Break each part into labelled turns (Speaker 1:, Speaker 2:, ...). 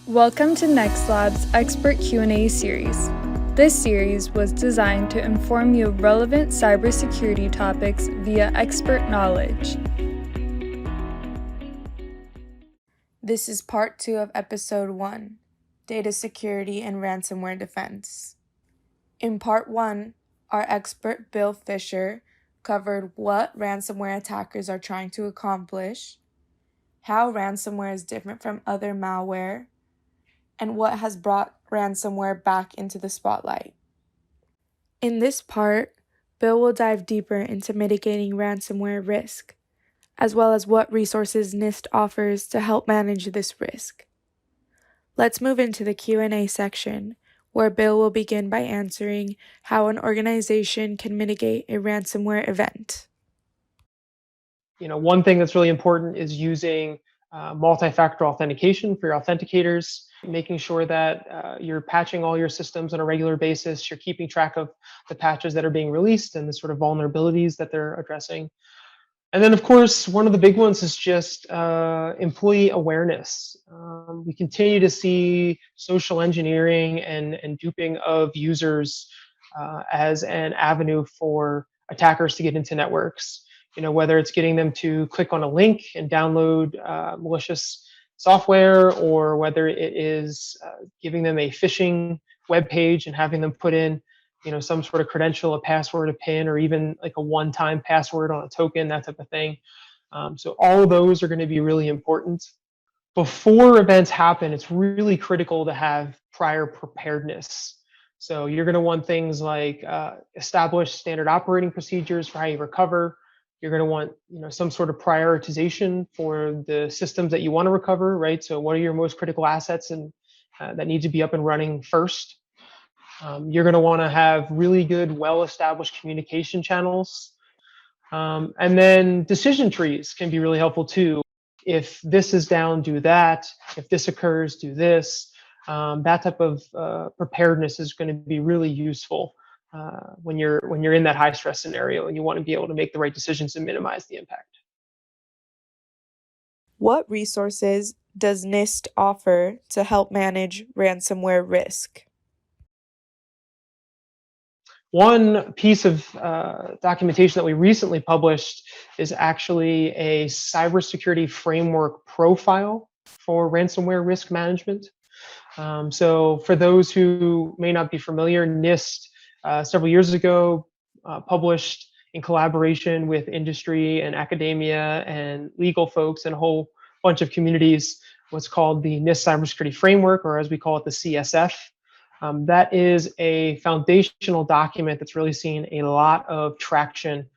Speaker 1: Welcome to NextLabs Expert Q&A series. This series was designed to inform you of relevant cybersecurity topics via expert knowledge. This is part 2 of episode 1, Data Security and Ransomware Defense. In part 1, our expert Bill Fisher covered what ransomware attackers are trying to accomplish, how ransomware is different from other malware, and what has brought ransomware back into the spotlight. In this part, Bill will dive deeper into mitigating ransomware risk, as well as what resources NIST offers to help manage this risk. Let's move into the Q&A section, where Bill will begin by answering how an organization can mitigate a ransomware event.
Speaker 2: One thing that's really important is using multi-factor authentication for your authenticators, making sure that you're patching all your systems on a regular basis, you're keeping track of the patches that are being released and the sort of vulnerabilities that they're addressing. And then, of course, one of the big ones is just employee awareness. We continue to see social engineering and duping of users as an avenue for attackers to get into networks. Whether it's getting them to click on a link and download malicious software, or whether it is giving them a phishing web page and having them put in some sort of credential, a password, a PIN, or even like a one-time password on a token, that type of thing. So all of those are going to be really important. Before events happen, it's really critical to have prior preparedness. So you're going to want things like establish standard operating procedures for how you recover. You're going to want some sort of prioritization for the systems that you want to recover, right? So what are your most critical assets and that need to be up and running first? You're going to want to have really good, well-established communication channels. And then decision trees can be really helpful too. If this is down, do that. If this occurs, do this. That type of preparedness is going to be really useful when you're in that high-stress scenario and you want to be able to make the right decisions and minimize the impact.
Speaker 1: What resources does NIST offer to help manage ransomware risk?
Speaker 2: One piece of documentation that we recently published is actually a cybersecurity framework profile for ransomware risk management. So for those who may not be familiar, NIST several years ago published in collaboration with industry and academia and legal folks and a whole bunch of communities what's called the NIST Cybersecurity Framework, or as we call it, the CSF. That is a foundational document that's really seen a lot of traction.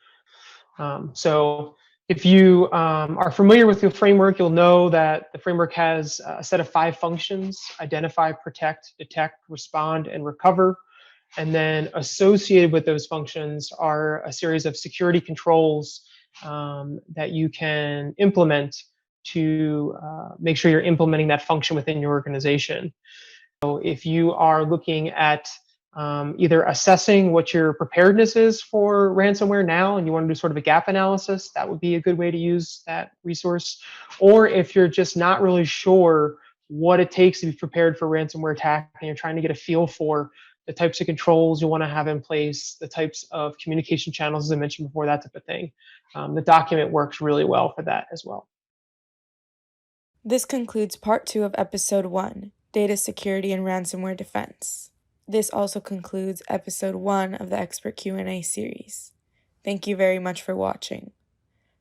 Speaker 2: So if you are familiar with the framework, you'll know that the framework has a set of 5 functions: identify, protect, detect, respond, and recover. And then associated with those functions are a series of security controls that you can implement to make sure you're implementing that function within your organization. So if you are looking at either assessing what your preparedness is for ransomware now and you want to do sort of a gap analysis, that would be a good way to use that resource. Or if you're just not really sure what it takes to be prepared for ransomware attack and you're trying to get a feel for the types of controls you want to have in place, the types of communication channels, as I mentioned before, that type of thing, the document works really well for that as well.
Speaker 1: This concludes part 2 of episode 1, Data Security and Ransomware Defense. This also concludes episode 1 of the Expert Q&A series. Thank you very much for watching.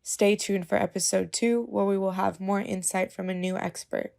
Speaker 1: Stay tuned for episode 2, where we will have more insight from a new expert.